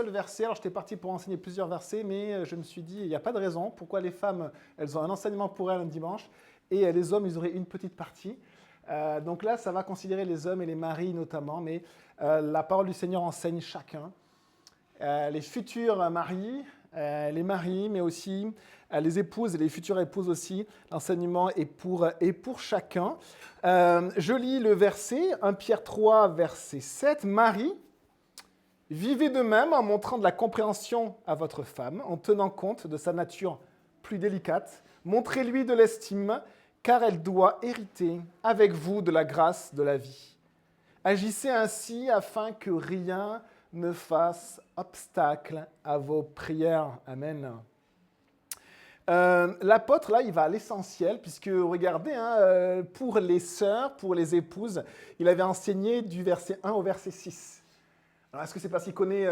seul verset. Alors, j'étais parti pour enseigner plusieurs versets, mais je me suis dit, il n'y a pas de raison. Pourquoi les femmes, elles ont un enseignement pour elles un dimanche, et les hommes, ils auraient une petite partie. Donc là, ça va considérer les hommes et les maris notamment, mais la parole du Seigneur enseigne chacun. Les futurs maris, les maris, mais aussi les épouses et les futures épouses aussi. L'enseignement est pour chacun. Je lis le verset, 1 Pierre 3, verset 7. Marie, vivez de même en montrant de la compréhension à votre femme, en tenant compte de sa nature plus délicate. Montrez-lui de l'estime, car elle doit hériter avec vous de la grâce de la vie. Agissez ainsi afin que rien ne fasse obstacle à vos prières. Amen. L'apôtre, là, il va à l'essentiel, puisque, regardez, pour les sœurs, pour les épouses, il avait enseigné du verset 1 au verset 6. Alors, est-ce que c'est parce qu'il connaît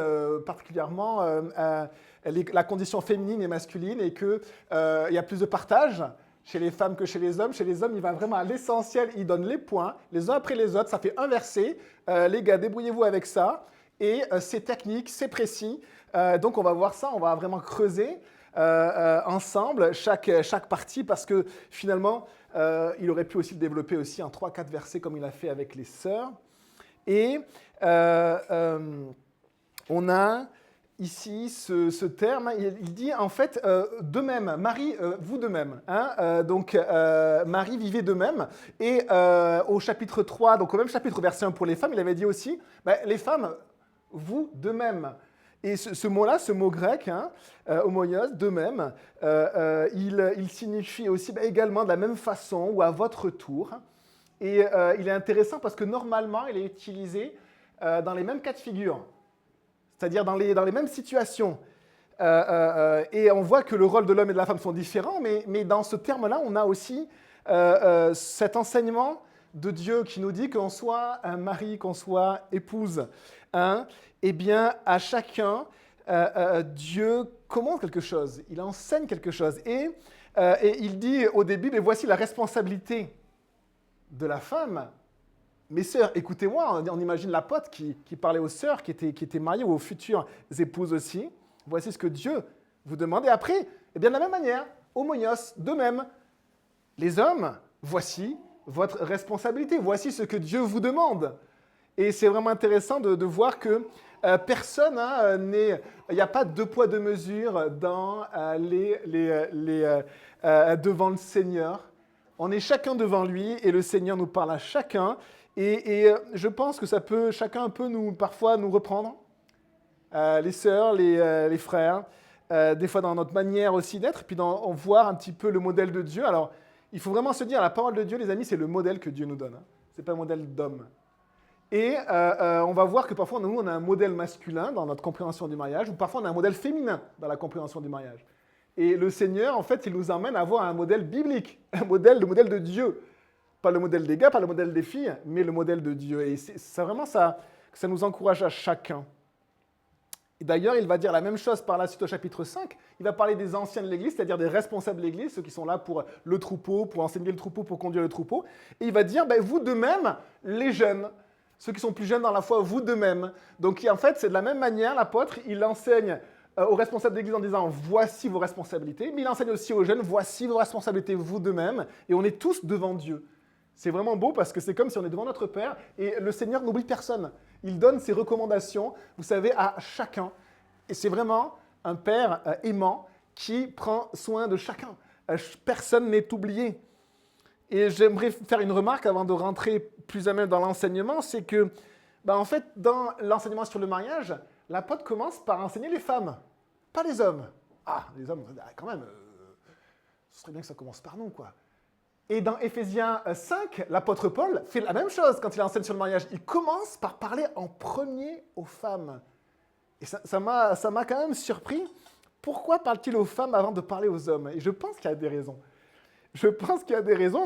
particulièrement la condition féminine et masculine et qu'il y a plus de partage chez les femmes que chez les hommes? Chez les hommes, il va vraiment à l'essentiel, il donne les points, les uns après les autres, ça fait un verset. Les gars, débrouillez-vous avec ça. Et c'est technique, c'est précis. Donc, on va voir ça, on va vraiment creuser ensemble chaque partie parce que finalement, il aurait pu aussi le développer aussi en 3-4 versets comme il a fait avec les sœurs. Et on a ici ce terme, il dit en fait de même, Marie, vous de même. Donc Marie, vivez de même. Et au chapitre 3, donc au même chapitre, verset 1 pour les femmes, il avait dit aussi, les femmes, vous de même. Et ce mot-là, ce mot grec, homoios, de même, il signifie aussi également de la même façon ou à votre tour. Et il est intéressant parce que normalement, il est utilisé dans les mêmes cas de figure, c'est-à-dire dans les mêmes situations. Et on voit que le rôle de l'homme et de la femme sont différents, mais dans ce terme-là, on a aussi cet enseignement de Dieu qui nous dit qu'on soit un mari, qu'on soit épouse. Eh bien, à chacun, Dieu commande quelque chose, il enseigne quelque chose. Et il dit au début, mais voici la responsabilité de la femme. Mes sœurs, écoutez-moi, on imagine l'apôtre qui parlait aux sœurs qui étaient mariées ou aux futures épouses aussi. Voici ce que Dieu vous demande. Et après, eh bien, de la même manière, homonios, de même, les hommes, voici votre responsabilité. Voici ce que Dieu vous demande. Et c'est vraiment intéressant de voir que personne il n'y a pas de deux poids, deux mesures devant le Seigneur. On est chacun devant lui et le Seigneur nous parle à chacun. Et je pense que chacun peut parfois nous reprendre, les sœurs, les frères, des fois dans notre manière aussi d'être, puis on voir un petit peu le modèle de Dieu. Alors, il faut vraiment se dire, la parole de Dieu, les amis, c'est le modèle que Dieu nous donne. Ce n'est pas un modèle d'homme. Et on va voir que parfois, nous, on a un modèle masculin dans notre compréhension du mariage, ou parfois on a un modèle féminin dans la compréhension du mariage. Et le Seigneur, en fait, il nous emmène à avoir un modèle biblique, le modèle de Dieu. Pas le modèle des gars, pas le modèle des filles, mais le modèle de Dieu. Et c'est vraiment ça que ça nous encourage à chacun. Et d'ailleurs, il va dire la même chose par la suite au chapitre 5. Il va parler des anciens de l'Église, c'est-à-dire des responsables de l'Église, ceux qui sont là pour le troupeau, pour enseigner le troupeau, pour conduire le troupeau. Et il va dire, vous de même, les jeunes, ceux qui sont plus jeunes dans la foi, vous de même. Donc en fait, c'est de la même manière, l'apôtre, il enseigne aux responsables de l'Église en disant, voici vos responsabilités, mais il enseigne aussi aux jeunes, voici vos responsabilités, vous de même, et on est tous devant Dieu. C'est vraiment beau parce que c'est comme si on est devant notre Père et le Seigneur n'oublie personne. Il donne ses recommandations, vous savez, à chacun. Et c'est vraiment un Père aimant qui prend soin de chacun. Personne n'est oublié. Et j'aimerais faire une remarque avant de rentrer plus à même dans l'enseignement, c'est que, en fait, dans l'enseignement sur le mariage, l'apôtre commence par enseigner les femmes, pas les hommes. Ah, les hommes, quand même, ce serait bien que ça commence par nous, quoi. Et dans Éphésiens 5, l'apôtre Paul fait la même chose quand il enseigne sur le mariage. Il commence par parler en premier aux femmes. Et ça m'a quand même surpris. Pourquoi parle-t-il aux femmes avant de parler aux hommes? Et je pense qu'il y a des raisons.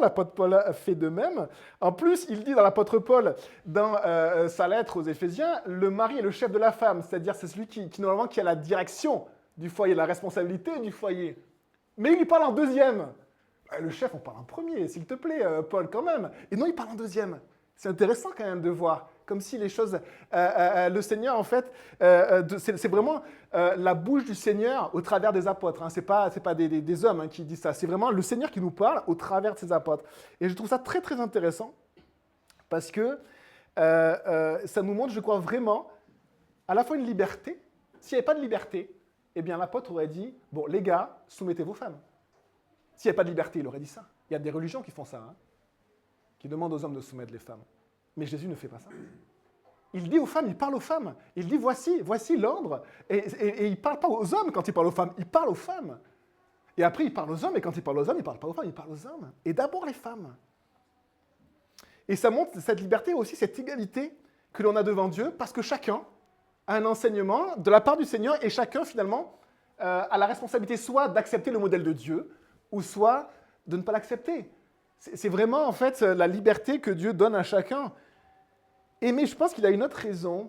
L'apôtre Paul fait de même. En plus, il dit dans l'apôtre Paul, dans sa lettre aux Éphésiens, le mari est le chef de la femme, c'est-à-dire c'est celui qui normalement qui a la direction du foyer, la responsabilité du foyer. Mais il lui parle en deuxième. Le chef, on parle en premier, s'il te plaît, Paul, quand même. Et non, il parle en deuxième. C'est intéressant quand même de voir Comme si les choses... le Seigneur, en fait, c'est vraiment la bouche du Seigneur au travers des apôtres. Hein. Ce n'est pas des hommes qui disent ça. C'est vraiment le Seigneur qui nous parle au travers de ses apôtres. Et je trouve ça très, très intéressant parce que ça nous montre, je crois vraiment, à la fois une liberté. S'il n'y avait pas de liberté, eh bien l'apôtre aurait dit, bon, les gars, soumettez vos femmes. S'il n'y avait pas de liberté, il aurait dit ça. Il y a des religions qui font ça, hein, qui demandent aux hommes de soumettre les femmes. Mais Jésus ne fait pas ça. Il dit aux femmes, il parle aux femmes. Il dit, voici l'ordre. Et il ne parle pas aux hommes quand il parle aux femmes, il parle aux femmes. Et après, il parle aux hommes, et quand il parle aux hommes, il ne parle pas aux femmes, il parle aux hommes. Et d'abord les femmes. Et ça montre cette liberté aussi, cette égalité que l'on a devant Dieu, parce que chacun a un enseignement de la part du Seigneur, et chacun, finalement, a la responsabilité soit d'accepter le modèle de Dieu, ou soit de ne pas l'accepter. C'est vraiment, en fait, la liberté que Dieu donne à chacun. Mais je pense qu'il y a une autre raison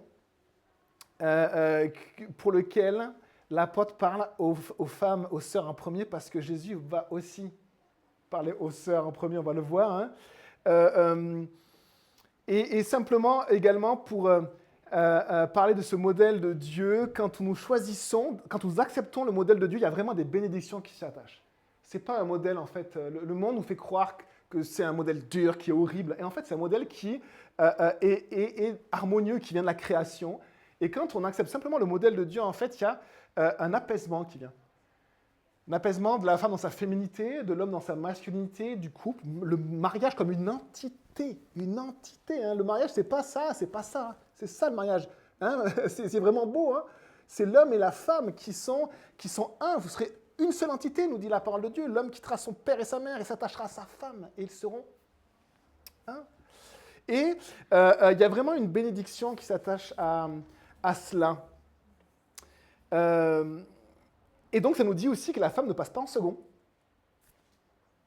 pour laquelle l'apôtre parle aux femmes, aux sœurs en premier, parce que Jésus va aussi parler aux sœurs en premier, on va le voir. Hein. Et simplement également pour parler de ce modèle de Dieu, quand nous choisissons, quand nous acceptons le modèle de Dieu, il y a vraiment des bénédictions qui s'y attachent. Ce n'est pas un modèle, en fait, le monde nous fait croire que c'est un modèle dur, qui est horrible. Et en fait, c'est un modèle qui est harmonieux, qui vient de la création. Et quand on accepte simplement le modèle de Dieu, en fait, il y a un apaisement qui vient. Un apaisement de la femme dans sa féminité, de l'homme dans sa masculinité, du couple, le mariage comme une entité. Une entité, hein. Le mariage, c'est pas ça, c'est pas ça. C'est ça le mariage. Hein. C'est vraiment beau. Hein. C'est l'homme et la femme qui sont un. Vous serez une seule entité, nous dit la parole de Dieu. L'homme quittera son père et sa mère et s'attachera à sa femme, et ils seront un. Et il y a vraiment une bénédiction qui s'attache à cela. Et donc, ça nous dit aussi que la femme ne passe pas en second,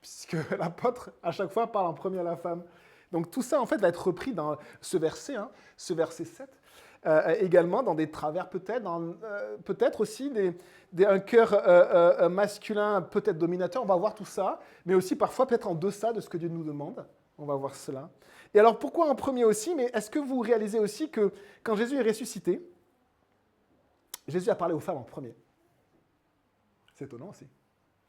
puisque l'apôtre, à chaque fois, parle en premier à la femme. Donc, tout ça, en fait, va être repris dans ce verset, hein, ce verset 7. Également dans des travers peut-être aussi un cœur masculin peut-être dominateur, on va voir tout ça, mais aussi parfois peut-être en deçà de ce que Dieu nous demande, on va voir cela. Et alors pourquoi en premier aussi? Mais est-ce que vous réalisez aussi que quand Jésus est ressuscité, Jésus a parlé aux femmes en premier? C'est étonnant aussi.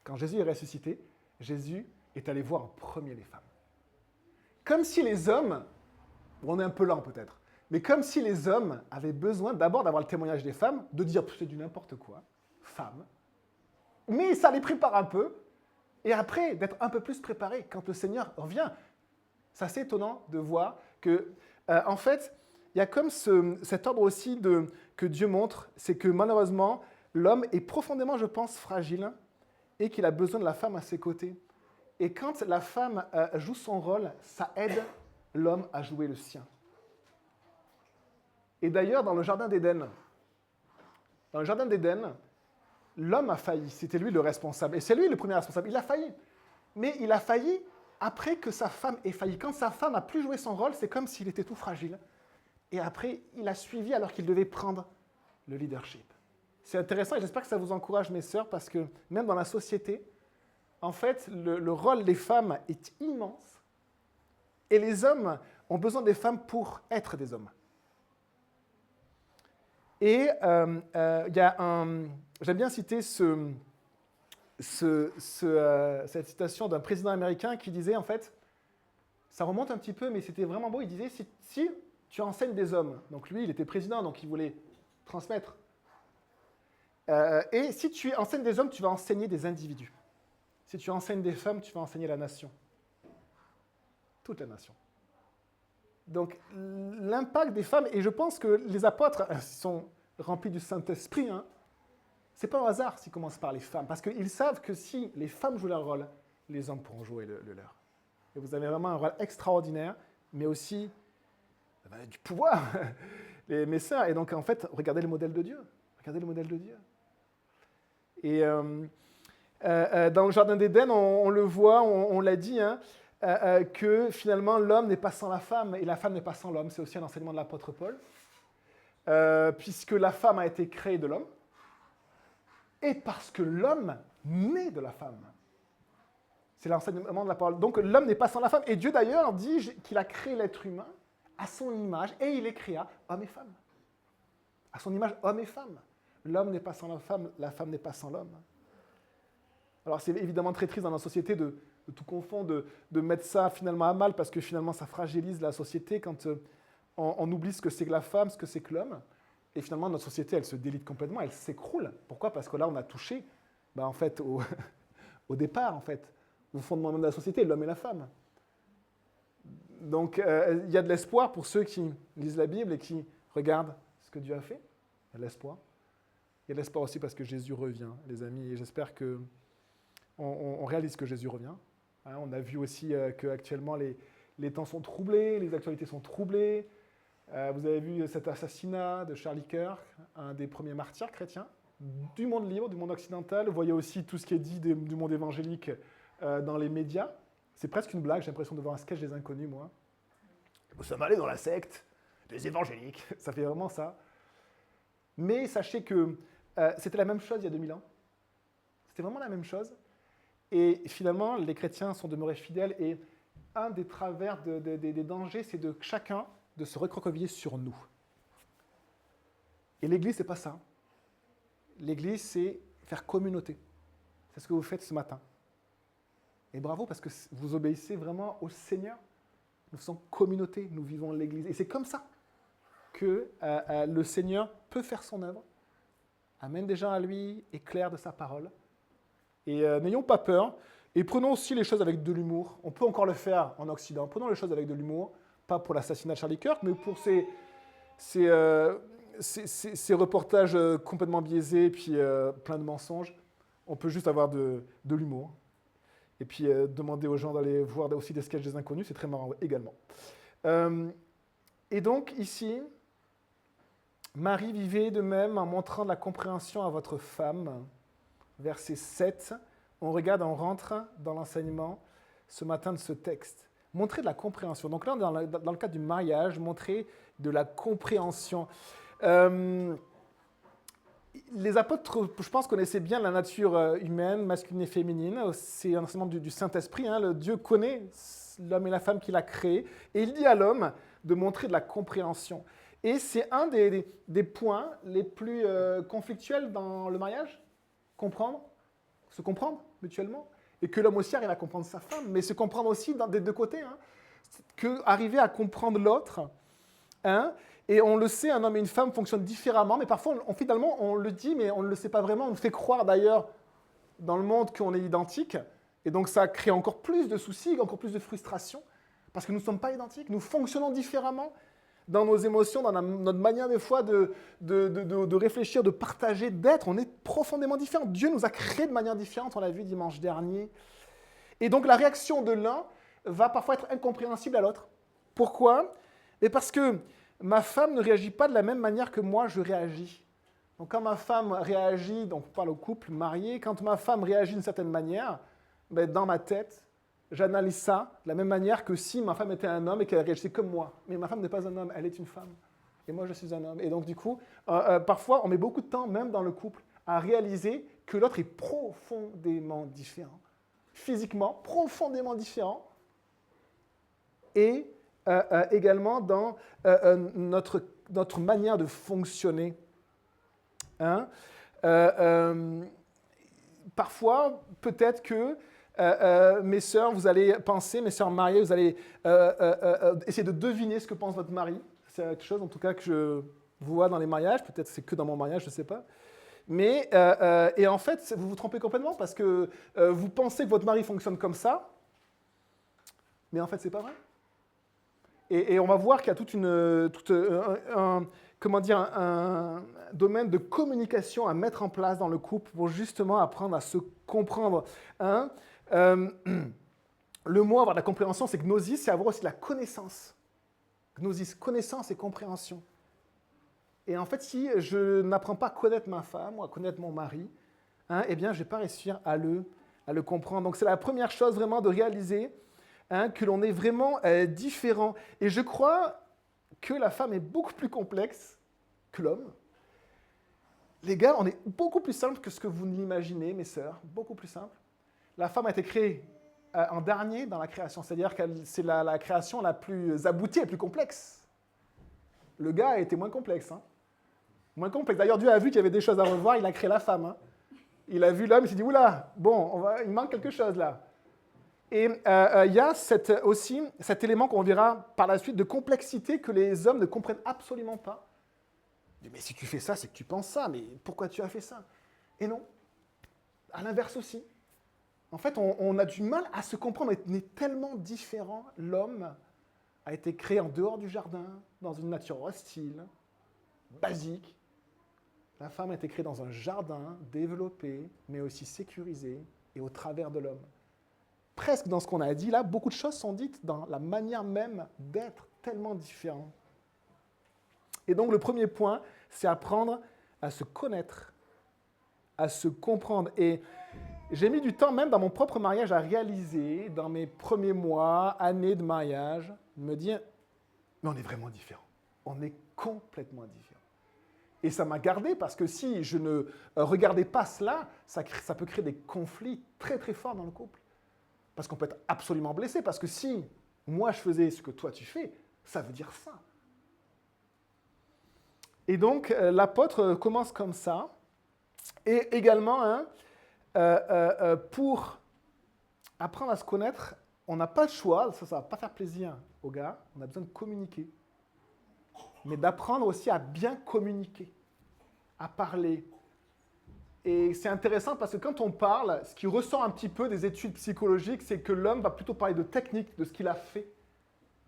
Quand Jésus est ressuscité, Jésus est allé voir en premier les femmes. Comme si les hommes, on est un peu lent peut-être, mais comme si les hommes avaient besoin d'abord d'avoir le témoignage des femmes, de dire c'est du n'importe quoi, femme, mais ça les prépare un peu, et après d'être un peu plus préparés quand le Seigneur revient. C'est assez étonnant de voir que, en fait, il y a comme cet ordre aussi que Dieu montre, c'est que malheureusement, l'homme est profondément, je pense, fragile et qu'il a besoin de la femme à ses côtés. Et quand la femme joue son rôle, ça aide l'homme à jouer le sien. Et d'ailleurs, dans le Jardin d'Éden, l'homme a failli. C'était lui le responsable. Et c'est lui le premier responsable. Il a failli. Mais il a failli après que sa femme ait failli. Quand sa femme n'a plus joué son rôle, c'est comme s'il était tout fragile. Et après, il a suivi alors qu'il devait prendre le leadership. C'est intéressant et j'espère que ça vous encourage, mes sœurs, parce que même dans la société, en fait, le rôle des femmes est immense. Et les hommes ont besoin des femmes pour être des hommes. Et j'aime bien citer cette citation d'un président américain qui disait, en fait, ça remonte un petit peu, mais c'était vraiment beau, il disait, si tu enseignes des hommes, donc lui, il était président, donc il voulait transmettre, et si tu enseignes des hommes, tu vas enseigner des individus. Si tu enseignes des femmes, tu vas enseigner la nation. Toute la nation. Donc, l'impact des femmes, et je pense que les apôtres sont remplis du Saint-Esprit, hein. Ce n'est pas un hasard s'ils commencent par les femmes, parce qu'ils savent que si les femmes jouent leur rôle, les hommes pourront jouer le leur. Et vous avez vraiment un rôle extraordinaire, mais aussi du pouvoir, mes sœurs. Et donc, en fait, regardez le modèle de Dieu. Regardez le modèle de Dieu. Et dans le Jardin d'Éden, on le voit, on l'a dit, hein, que finalement l'homme n'est pas sans la femme et la femme n'est pas sans l'homme. C'est aussi un enseignement de l'apôtre Paul, puisque la femme a été créée de l'homme et parce que l'homme naît de la femme. C'est l'enseignement de la parole. Donc l'homme n'est pas sans la femme. Et Dieu d'ailleurs dit qu'il a créé l'être humain à son image, et il les créa, hommes et femmes. À son image, hommes et femmes. L'homme n'est pas sans la femme n'est pas sans l'homme. Alors c'est évidemment très triste dans notre société de tout confondre, de mettre ça finalement à mal, parce que finalement ça fragilise la société quand on oublie ce que c'est que la femme, ce que c'est que l'homme. Et finalement notre société, elle se délite complètement, elle s'écroule. Pourquoi? Parce que là on a touché en fait, au départ, en fait, au fondement même de la société, l'homme et la femme. Donc il y a de l'espoir pour ceux qui lisent la Bible et qui regardent ce que Dieu a fait. Il y a de l'espoir. Il y a de l'espoir aussi parce que Jésus revient, les amis, et j'espère que on réalise que Jésus revient. Hein, on a vu aussi qu'actuellement, les temps sont troublés, les actualités sont troublées. Vous avez vu cet assassinat de Charlie Kirk, un des premiers martyrs chrétiens du monde libre, du monde occidental. Vous voyez aussi tout ce qui est dit du monde évangélique dans les médias. C'est presque une blague, j'ai l'impression de voir un sketch des Inconnus, moi. Nous sommes allés dans la secte des évangéliques. Ça fait vraiment ça. Mais sachez que c'était la même chose il y a 2000 ans. C'était vraiment la même chose. Et finalement, les chrétiens sont demeurés fidèles. Et un des travers, des dangers, c'est de chacun de se recroqueviller sur nous. Et l'Église, c'est pas ça. L'Église, c'est faire communauté. C'est ce que vous faites ce matin. Et bravo, parce que vous obéissez vraiment au Seigneur. Nous sommes communauté, nous vivons l'Église. Et c'est comme ça que le Seigneur peut faire son œuvre, amène des gens à lui, éclaire de sa parole. Et n'ayons pas peur, et prenons aussi les choses avec de l'humour. On peut encore le faire en Occident. Prenons les choses avec de l'humour, pas pour l'assassinat de Charlie Kirk, mais pour ces reportages complètement biaisés, et puis plein de mensonges. On peut juste avoir de l'humour. Et puis demander aux gens d'aller voir aussi des sketchs des Inconnus, c'est très marrant également. Et donc ici, Marie vivait de même en montrant de la compréhension à votre femme. Verset 7, on rentre dans l'enseignement ce matin de ce texte. Montrer de la compréhension. Donc là, dans le cadre du mariage, montrer de la compréhension. Les apôtres, je pense, connaissaient bien la nature humaine, masculine et féminine. C'est un enseignement du Saint-Esprit. Hein. Le Dieu connaît l'homme et la femme qu'il a créés. Et il dit à l'homme de montrer de la compréhension. Et c'est un des points les plus conflictuels dans le mariage. Se comprendre mutuellement. Et que l'homme aussi arrive à comprendre sa femme, mais se comprendre aussi des deux côtés. Hein. Arriver à comprendre l'autre. Hein. Et on le sait, un homme et une femme fonctionnent différemment, mais parfois, finalement, on le dit, mais on ne le sait pas vraiment. On nous fait croire d'ailleurs dans le monde qu'on est identique. Et donc, ça crée encore plus de soucis, encore plus de frustration, parce que nous ne sommes pas identiques. Nous fonctionnons différemment dans nos émotions, dans notre manière des fois de réfléchir, de partager, d'être. On est profondément différents. Dieu nous a créés de manière différente, on l'a vu dimanche dernier. Et donc, la réaction de l'un va parfois être incompréhensible à l'autre. Pourquoi ? Et parce que ma femme ne réagit pas de la même manière que moi, je réagis. Donc quand ma femme réagit, donc on parle au couple marié, quand ma femme réagit d'une certaine manière, dans ma tête, j'analyse ça de la même manière que si ma femme était un homme et qu'elle réagissait comme moi. Mais ma femme n'est pas un homme, elle est une femme. Et moi, je suis un homme. Et donc du coup, parfois, on met beaucoup de temps, même dans le couple, à réaliser que l'autre est profondément différent. Physiquement, profondément différent. Et également dans notre manière de fonctionner. Hein? Parfois, peut-être que mes sœurs, vous allez penser, mes sœurs mariées, vous allez essayer de deviner ce que pense votre mari. C'est quelque chose, en tout cas, que je vois dans les mariages. Peut-être c'est que dans mon mariage, je ne sais pas. Mais, et en fait, vous vous trompez complètement parce que vous pensez que votre mari fonctionne comme ça, mais en fait, ce n'est pas vrai. Et on va voir qu'il y a un domaine de communication à mettre en place dans le couple pour justement apprendre à se comprendre. Hein? Le mot avoir de la compréhension, c'est gnosis, c'est avoir aussi de la connaissance. Gnosis, connaissance et compréhension. Et en fait, si je n'apprends pas à connaître ma femme ou à connaître mon mari, hein, eh bien, je ne vais pas réussir à le comprendre. Donc, c'est la première chose vraiment de réaliser que l'on est vraiment différent. Et je crois que la femme est beaucoup plus complexe que l'homme. Les gars, on est beaucoup plus simple que ce que vous l'imaginez, mes sœurs, beaucoup plus simple. La femme a été créée en dernier dans la création, c'est-à-dire que c'est la création la plus aboutie et plus complexe. Le gars a été moins complexe. Hein. Moins complexe. D'ailleurs, Dieu a vu qu'il y avait des choses à revoir, il a créé la femme. Hein. Il a vu l'homme, il s'est dit, oula, bon, il manque quelque chose là. Et il y a aussi cet élément qu'on verra par la suite de complexité que les hommes ne comprennent absolument pas. Mais si tu fais ça, c'est que tu penses ça, mais pourquoi tu as fait ça? Et non, à l'inverse aussi. En fait, on a du mal à se comprendre, on est tellement différents. L'homme a été créé en dehors du jardin, dans une nature hostile, basique. La femme a été créée dans un jardin développé, mais aussi sécurisé, et au travers de l'homme. Presque dans ce qu'on a dit là, beaucoup de choses sont dites dans la manière même d'être tellement différents. Et donc le premier point, c'est apprendre à se connaître, à se comprendre. Et j'ai mis du temps même dans mon propre mariage à réaliser, dans mes premiers mois, années de mariage, me dire, mais on est vraiment différents. On est complètement différents. Et ça m'a gardé parce que si je ne regardais pas cela, ça peut créer des conflits très très forts dans le couple. Parce qu'on peut être absolument blessé, parce que si moi je faisais ce que toi tu fais, ça veut dire ça. Et donc l'apôtre commence comme ça. Et également, hein, pour apprendre à se connaître, on n'a pas le choix, ça ne va pas faire plaisir aux gars, on a besoin de communiquer. Mais d'apprendre aussi à bien communiquer, à parler. Et c'est intéressant parce que quand on parle, ce qui ressort un petit peu des études psychologiques, c'est que l'homme va plutôt parler de technique, de ce qu'il a fait.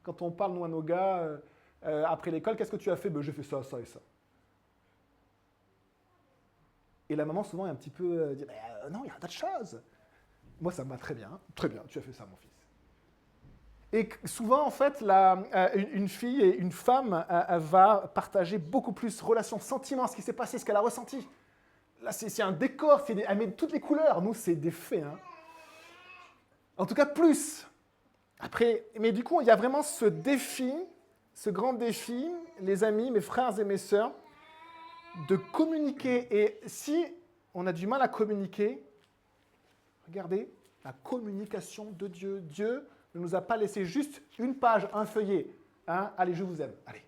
Quand on parle, nous, à nos gars, après l'école, qu'est-ce que tu as fait? Ben, j'ai fait ça, ça et ça. Et la maman, souvent, est un petit peu dit, non, il y a un tas de choses. Moi, ça me va très bien, tu as fait ça, mon fils. Et souvent, en fait, une fille et une femme va partager beaucoup plus relations, sentiments, ce qui s'est passé, ce qu'elle a ressenti. Là, c'est un décor, elle met toutes les couleurs. Nous, c'est des faits. Hein. En tout cas, plus. Après, mais du coup, il y a vraiment ce défi, ce grand défi, les amis, mes frères et mes sœurs, de communiquer. Et si on a du mal à communiquer, regardez, la communication de Dieu. Dieu ne nous a pas laissé juste une page, un feuillet. Hein, allez, je vous aime. Allez.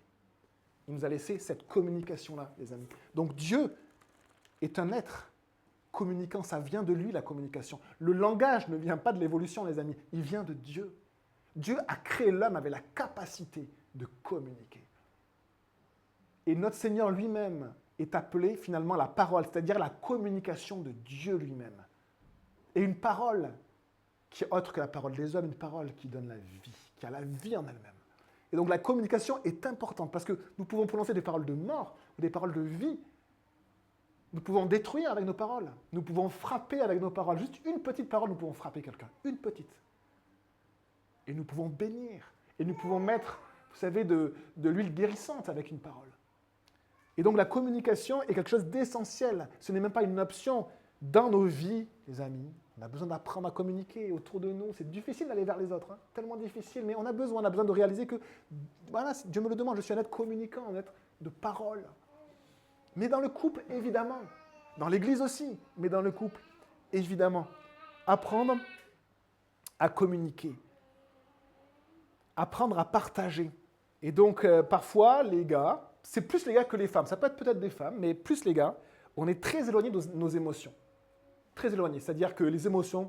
Il nous a laissé cette communication-là, les amis. Donc Dieu est un être communicant. Ça vient de lui, la communication. Le langage ne vient pas de l'évolution, les amis. Il vient de Dieu. Dieu a créé l'homme avec la capacité de communiquer. Et notre Seigneur lui-même est appelé finalement la parole, c'est-à-dire la communication de Dieu lui-même. Et une parole qui est autre que la parole des hommes, une parole qui donne la vie, qui a la vie en elle-même. Et donc la communication est importante parce que nous pouvons prononcer des paroles de mort ou des paroles de vie. Nous pouvons détruire avec nos paroles. Nous pouvons frapper avec nos paroles. Juste une petite parole, nous pouvons frapper quelqu'un. Une petite. Et nous pouvons bénir. Et nous pouvons mettre, vous savez, de l'huile guérissante avec une parole. Et donc la communication est quelque chose d'essentiel. Ce n'est même pas une option dans nos vies, les amis. On a besoin d'apprendre à communiquer autour de nous. C'est difficile d'aller vers les autres, hein. Tellement difficile, mais on a besoin de réaliser que, voilà, Dieu me le demande, je suis un être communicant, un être de parole. Mais dans le couple, évidemment. Dans l'église aussi, mais dans le couple, évidemment. Apprendre à communiquer. Apprendre à partager. Et donc, parfois, les gars, c'est plus les gars que les femmes. Ça peut être peut-être des femmes, mais plus les gars, on est très éloignés de nos émotions. Très éloignés. C'est-à-dire que les émotions,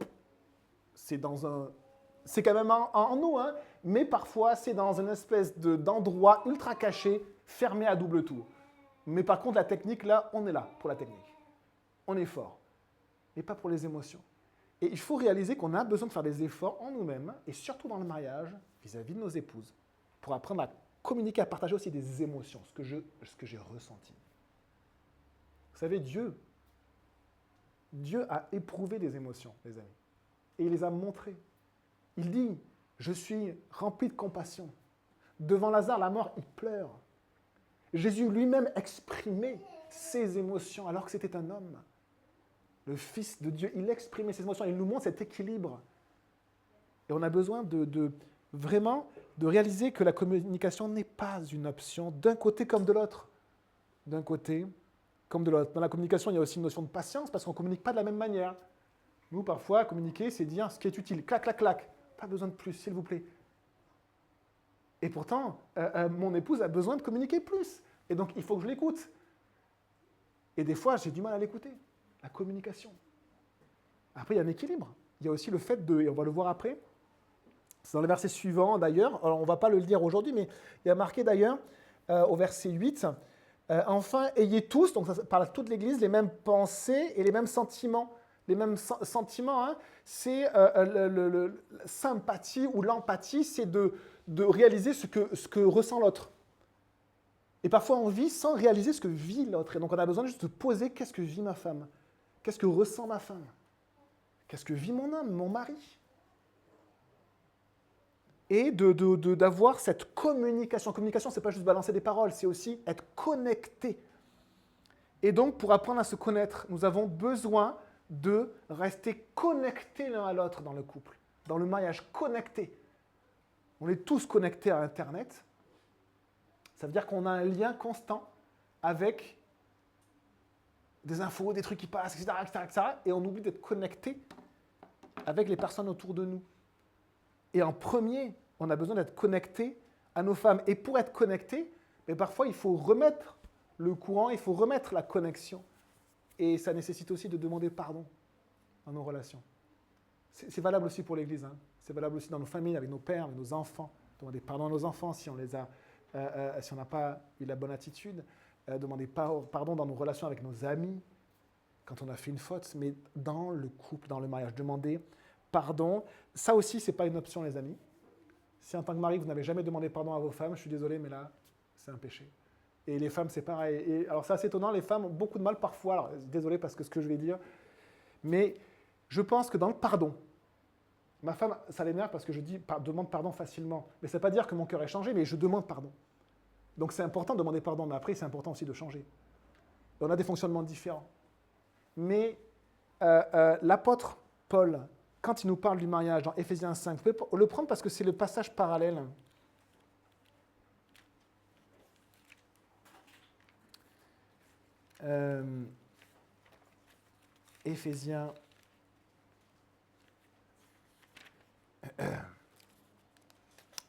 c'est quand même en nous, hein, mais parfois, c'est dans une espèce d'endroit ultra caché, fermé à double tour. Mais par contre, la technique, là, on est là pour la technique. On est fort, mais pas pour les émotions. Et il faut réaliser qu'on a besoin de faire des efforts en nous-mêmes, et surtout dans le mariage, vis-à-vis de nos épouses, pour apprendre à communiquer, à partager aussi des émotions, ce que j'ai ressenti. Vous savez, Dieu a éprouvé des émotions, les amis, et il les a montrées. Il dit, je suis rempli de compassion. Devant Lazare, la mort, il pleure. Jésus lui-même exprimait ses émotions alors que c'était un homme. Le Fils de Dieu, il exprimait ses émotions, il nous montre cet équilibre. Et on a besoin vraiment de réaliser que la communication n'est pas une option d'un côté comme de l'autre. D'un côté comme de l'autre. Dans la communication, il y a aussi une notion de patience parce qu'on ne communique pas de la même manière. Nous, parfois, communiquer, c'est dire ce qui est utile. Clac, clac, clac. Pas besoin de plus, s'il vous plaît. Et pourtant, mon épouse a besoin de communiquer plus. Et donc, il faut que je l'écoute. Et des fois, j'ai du mal à l'écouter. La communication. Après, il y a un équilibre. Il y a aussi le fait de, et on va le voir après, c'est dans le verset suivant d'ailleurs, alors on ne va pas le lire aujourd'hui, mais il y a marqué d'ailleurs au verset 8, enfin, ayez tous, donc ça parle à toute l'Église, les mêmes pensées et les mêmes sentiments. Les mêmes sentiments, hein, c'est la sympathie ou l'empathie, c'est de réaliser ce que ressent l'autre. Et parfois on vit sans réaliser ce que vit l'autre. Et donc on a besoin juste de poser qu'est-ce que vit ma femme, qu'est-ce que ressent ma femme, qu'est-ce que vit mon homme, mon mari. Et d'avoir cette communication. Communication, ce n'est pas juste balancer des paroles, c'est aussi être connecté. Et donc, pour apprendre à se connaître, nous avons besoin de rester connectés l'un à l'autre dans le couple, dans le mariage, connectés. On est tous connectés à Internet. Ça veut dire qu'on a un lien constant avec des infos, des trucs qui passent, etc., etc. Et on oublie d'être connecté avec les personnes autour de nous. Et en premier, on a besoin d'être connecté à nos femmes. Et pour être connecté, mais parfois, il faut remettre le courant, il faut remettre la connexion. Et ça nécessite aussi de demander pardon dans nos relations. C'est valable aussi pour l'Église. Hein. C'est valable aussi dans nos familles, avec nos pères, avec nos enfants. Demander pardon à nos enfants si on n'a pas eu la bonne attitude. Demander pardon dans nos relations avec nos amis, quand on a fait une faute. Mais dans le couple, dans le mariage, demander pardon. Ça aussi, ce n'est pas une option, les amis. Si en tant que mari, vous n'avez jamais demandé pardon à vos femmes, je suis désolé, mais là, c'est un péché. Et les femmes, c'est pareil. Et alors, c'est assez étonnant, les femmes ont beaucoup de mal parfois. Alors, désolé parce que ce que je vais dire, mais je pense que dans le pardon, ma femme, ça l'énerve parce que je demande pardon facilement. Mais ça ne veut pas dire que mon cœur est changé, mais je demande pardon. Donc, c'est important de demander pardon, mais après, c'est important aussi de changer. Et on a des fonctionnements différents. Mais l'apôtre Paul, quand il nous parle du mariage dans Éphésiens 5, vous pouvez le prendre parce que c'est le passage parallèle. Éphésiens.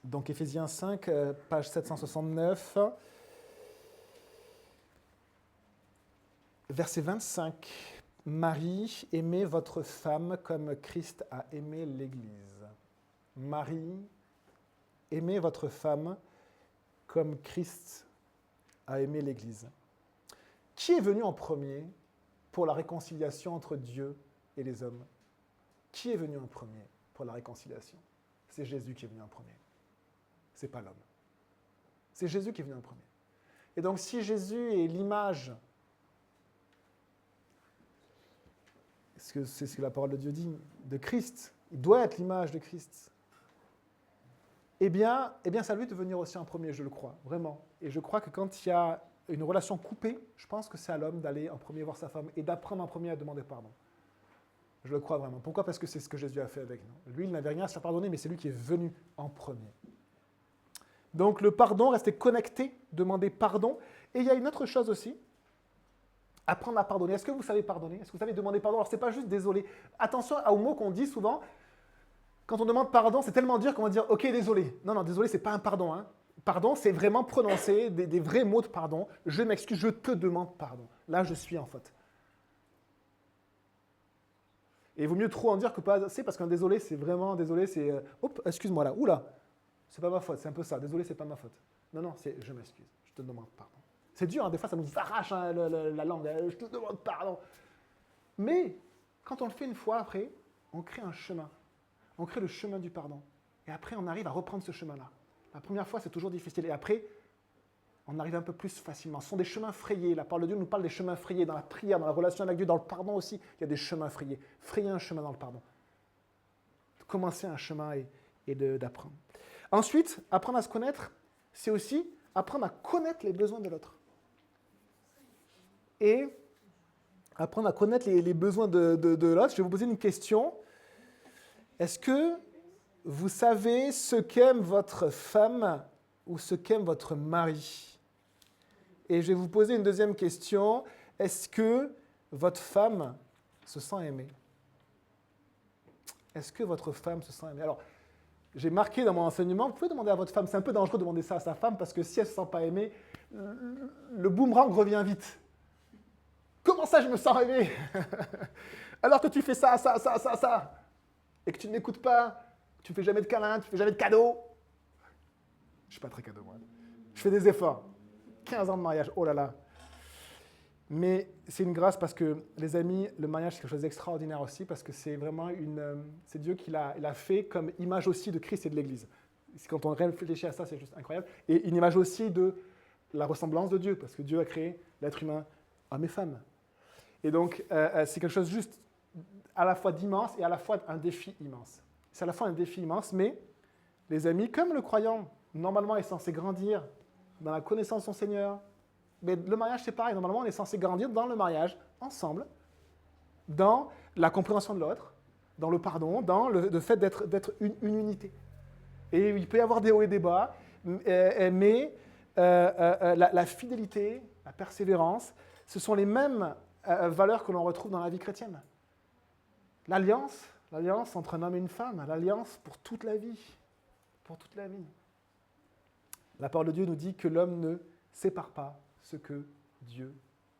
Donc Éphésiens 5, page 769, verset 25. Marie, aimez votre femme comme Christ a aimé l'Église. Marie, aimez votre femme comme Christ a aimé l'Église. Qui est venu en premier pour la réconciliation entre Dieu et les hommes? Qui est venu en premier pour la réconciliation? C'est Jésus qui est venu en premier. Ce n'est pas l'homme. C'est Jésus qui est venu en premier. Et donc si Jésus est l'image, c'est ce que la parole de Dieu dit, de Christ, il doit être l'image de Christ, eh bien, ça a lui de venir aussi en premier, je le crois, vraiment. Et je crois que quand il y a une relation coupée, je pense que c'est à l'homme d'aller en premier voir sa femme et d'apprendre en premier à demander pardon. Je le crois vraiment. Pourquoi? Parce que c'est ce que Jésus a fait avec nous. Lui, il n'avait rien à se faire pardonner, mais c'est lui qui est venu en premier. Donc le pardon, rester connecté, demander pardon. Et il y a une autre chose aussi, apprendre à pardonner. Est-ce que vous savez pardonner? Est-ce que vous savez demander pardon? Alors, ce n'est pas juste désolé. Attention au mot qu'on dit souvent. Quand on demande pardon, c'est tellement dur qu'on va dire « ok, désolé ». Non, désolé, ce n'est pas un pardon. Hein. Pardon, c'est vraiment prononcer des vrais mots de pardon. Je m'excuse, je te demande pardon. Là, je suis en faute. Et il vaut mieux trop en dire que pas assez, parce qu'un désolé, c'est vraiment désolé, c'est hop, excuse-moi là, oula, c'est pas ma faute, c'est un peu ça. Désolé, c'est pas ma faute. Non, c'est je m'excuse, je te demande pardon. C'est dur, hein, des fois ça nous arrache hein, la langue, je te demande pardon. Mais quand on le fait une fois après, on crée un chemin. On crée le chemin du pardon. Et après, on arrive à reprendre ce chemin-là. La première fois, c'est toujours difficile. Et après, on arrive un peu plus facilement. Ce sont des chemins frayés. La parole de Dieu nous parle des chemins frayés dans la prière, dans la relation avec Dieu, dans le pardon aussi. Il y a des chemins frayés. Frayer un chemin dans le pardon. Commencer un chemin et d'apprendre. Ensuite, apprendre à se connaître, c'est aussi apprendre à connaître les besoins de l'autre. Et apprendre à connaître les besoins de l'autre. Je vais vous poser une question. Est-ce que vous savez ce qu'aime votre femme ou ce qu'aime votre mari? Et je vais vous poser une deuxième question. Est-ce que votre femme se sent aimée? Est-ce que votre femme se sent aimée? Alors, j'ai marqué dans mon enseignement, vous pouvez demander à votre femme, c'est un peu dangereux de demander ça à sa femme, parce que si elle ne se sent pas aimée, le boomerang revient vite. Comment ça, je me sens aimé alors que tu fais ça, et que tu ne m'écoutes pas, tu ne fais jamais de câlins, tu ne fais jamais de cadeaux. Je ne suis pas très cadeau, moi. Je fais des efforts. 15 ans de mariage, oh là là. Mais c'est une grâce parce que, les amis, le mariage, c'est quelque chose d'extraordinaire aussi, parce que c'est vraiment c'est Dieu qui l'a fait comme image aussi de Christ et de l'Église. Quand on réfléchit à ça, c'est juste incroyable. Et une image aussi de la ressemblance de Dieu, parce que Dieu a créé l'être humain, homme et femme. Et donc, c'est quelque chose juste à la fois d'immense et à la fois un défi immense. C'est à la fois un défi immense, mais, les amis, comme le croyant, normalement, est censé grandir dans la connaissance de son Seigneur, mais le mariage, c'est pareil. Normalement, on est censé grandir dans le mariage, ensemble, dans la compréhension de l'autre, dans le pardon, dans le fait d'être une unité. Et il peut y avoir des hauts et des bas, mais la fidélité, la persévérance, ce sont les mêmes valeurs que l'on retrouve dans la vie chrétienne. L'alliance entre un homme et une femme, l'alliance pour toute la vie. Pour toute la vie. La parole de Dieu nous dit que l'homme ne sépare pas ce que Dieu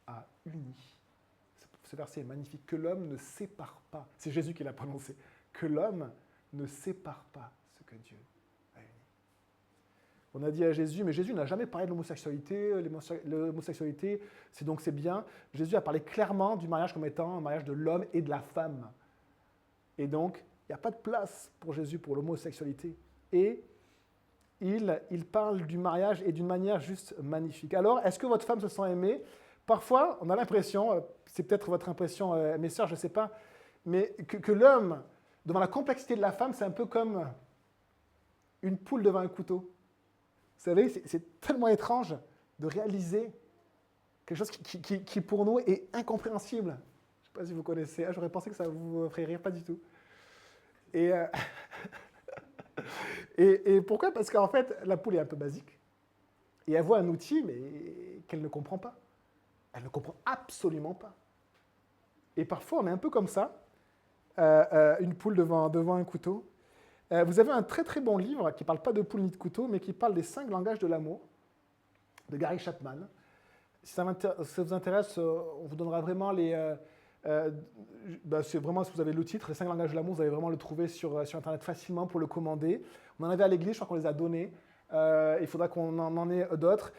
a uni. Ce verset est magnifique. Que l'homme ne sépare pas. C'est Jésus qui l'a prononcé. Que l'homme ne sépare pas ce que Dieu a uni. On a dit à Jésus, mais Jésus n'a jamais parlé de l'homosexualité. L'homosexualité, c'est bien. Jésus a parlé clairement du mariage comme étant un mariage de l'homme et de la femme. Et donc, il n'y a pas de place pour Jésus pour l'homosexualité. Et il parle du mariage et d'une manière juste magnifique. Alors, est-ce que votre femme se sent aimée? Parfois, on a l'impression, c'est peut-être votre impression, mes sœurs, je ne sais pas, mais que l'homme, devant la complexité de la femme, c'est un peu comme une poule devant un couteau. Vous savez, c'est tellement étrange de réaliser quelque chose qui pour nous est incompréhensible. Je ne sais pas si vous connaissez, j'aurais pensé que ça vous ferait rire, pas du tout. Et pourquoi? Parce qu'en fait, la poule est un peu basique. Et elle voit un outil, mais qu'elle ne comprend pas. Elle ne comprend absolument pas. Et parfois, on est un peu comme ça, une poule devant un couteau. Vous avez un très très bon livre qui ne parle pas de poule ni de couteau, mais qui parle des 5 langages de l'amour, de Gary Chapman. Si ça vous intéresse, on vous donnera vraiment les... c'est vraiment, si vous avez le titre, les 5 langages de l'amour, vous allez vraiment le trouver sur Internet facilement pour le commander. On en avait à l'église, je crois qu'on les a donnés. Il faudra qu'on en ait d'autres.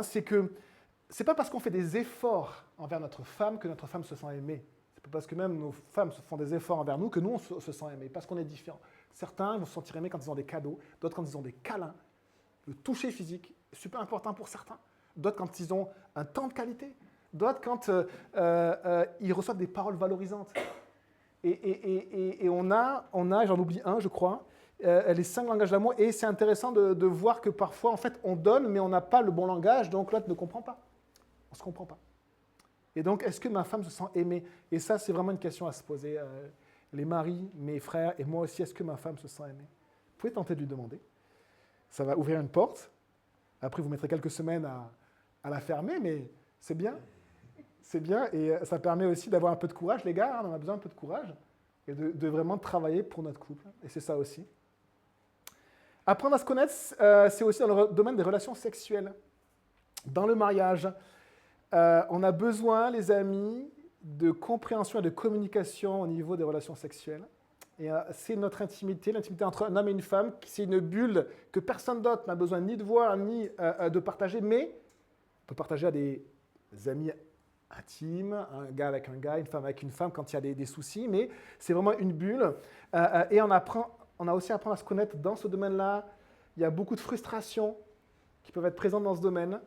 C'est que c'est pas parce qu'on fait des efforts envers notre femme que notre femme se sent aimée. C'est pas parce que même nos femmes se font des efforts envers nous que nous, on se sent aimés. Parce qu'on est différents. Certains vont se sentir aimés quand ils ont des cadeaux, d'autres quand ils ont des câlins. Le toucher physique est super important pour certains. D'autres quand ils ont un temps de qualité. D'autres quand ils reçoivent des paroles valorisantes. Et on a, j'en oublie un, je crois, les 5 langages de l'amour. Et c'est intéressant de voir que parfois, en fait, on donne, mais on n'a pas le bon langage, donc l'autre ne comprend pas. On ne se comprend pas. Et donc, est-ce que ma femme se sent aimée? Et ça, c'est vraiment une question à se poser. Les maris, mes frères, et moi aussi, est-ce que ma femme se sent aimée? Vous pouvez tenter de lui demander. Ça va ouvrir une porte. Après, vous mettrez quelques semaines à la fermer, mais c'est bien. C'est bien, et ça permet aussi d'avoir un peu de courage, les gars, on en a besoin un peu de courage, et de vraiment travailler pour notre couple, et c'est ça aussi. Apprendre à se connaître, c'est aussi dans le domaine des relations sexuelles. Dans le mariage, on a besoin, les amis, de compréhension et de communication au niveau des relations sexuelles. Et c'est notre intimité, l'intimité entre un homme et une femme, c'est une bulle que personne d'autre n'a besoin ni de voir, ni de partager, mais on peut partager à des amis intime, un gars avec un gars, une femme avec une femme quand il y a des soucis, mais c'est vraiment une bulle. Et on a aussi à apprendre à se connaître dans ce domaine-là. Il y a beaucoup de frustrations qui peuvent être présentes dans ce domaine.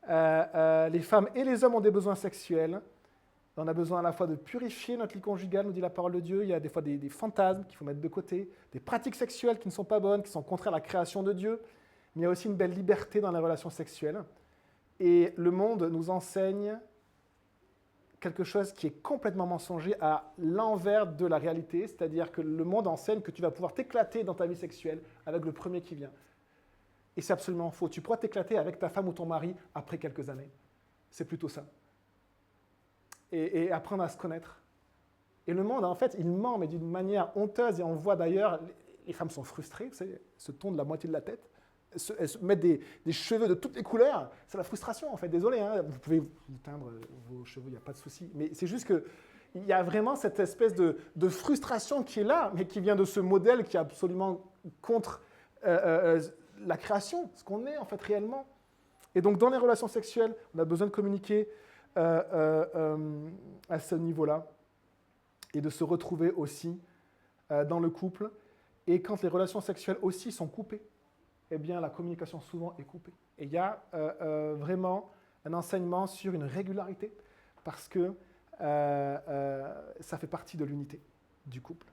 Les femmes et les hommes ont des besoins sexuels. On a besoin à la fois de purifier notre vie conjugale, nous dit la parole de Dieu. Il y a des fois des fantasmes qu'il faut mettre de côté, des pratiques sexuelles qui ne sont pas bonnes, qui sont contraires à la création de Dieu. Mais il y a aussi une belle liberté dans les relations sexuelles. Et le monde nous enseigne quelque chose qui est complètement mensonger à l'envers de la réalité, c'est-à-dire que le monde enseigne que tu vas pouvoir t'éclater dans ta vie sexuelle avec le premier qui vient. Et c'est absolument faux. Tu pourras t'éclater avec ta femme ou ton mari après quelques années. C'est plutôt ça. Et apprendre à se connaître. Et le monde, en fait, il ment, mais d'une manière honteuse. Et on voit d'ailleurs les femmes sont frustrées, vous savez, se tondent la moitié de la tête, elles se mettent des cheveux de toutes les couleurs. C'est la frustration, en fait. Désolé, hein, vous pouvez vous teindre vos cheveux, il n'y a pas de souci. Mais c'est juste qu'il y a vraiment cette espèce de frustration qui est là, mais qui vient de ce modèle qui est absolument contre la création, ce qu'on est, en fait, réellement. Et donc, dans les relations sexuelles, on a besoin de communiquer à ce niveau-là et de se retrouver aussi dans le couple. Et quand les relations sexuelles aussi sont coupées, eh bien, la communication souvent est coupée. Et il y a vraiment un enseignement sur une régularité parce que ça fait partie de l'unité du couple.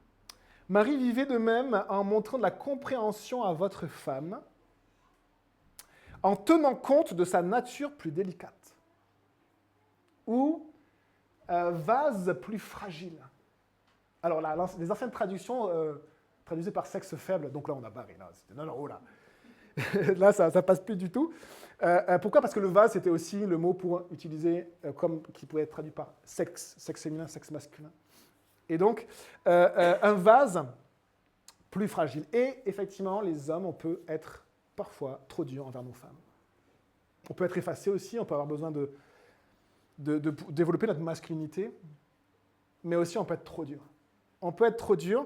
Marie vivait de même en montrant de la compréhension à votre femme, en tenant compte de sa nature plus délicate ou vase plus fragile. Alors là, les anciennes traductions traduisaient par sexe faible, donc là on a barré. Là, non, oh là. Là, ça ne passe plus du tout. Pourquoi? Parce que le vase, c'était aussi le mot pour utiliser, qui pouvait être traduit par sexe féminin, sexe masculin. Et donc, un vase plus fragile. Et effectivement, les hommes, on peut être parfois trop durs envers nos femmes. On peut être effacé aussi, on peut avoir besoin de développer notre masculinité, mais aussi on peut être trop dur. On peut être trop dur,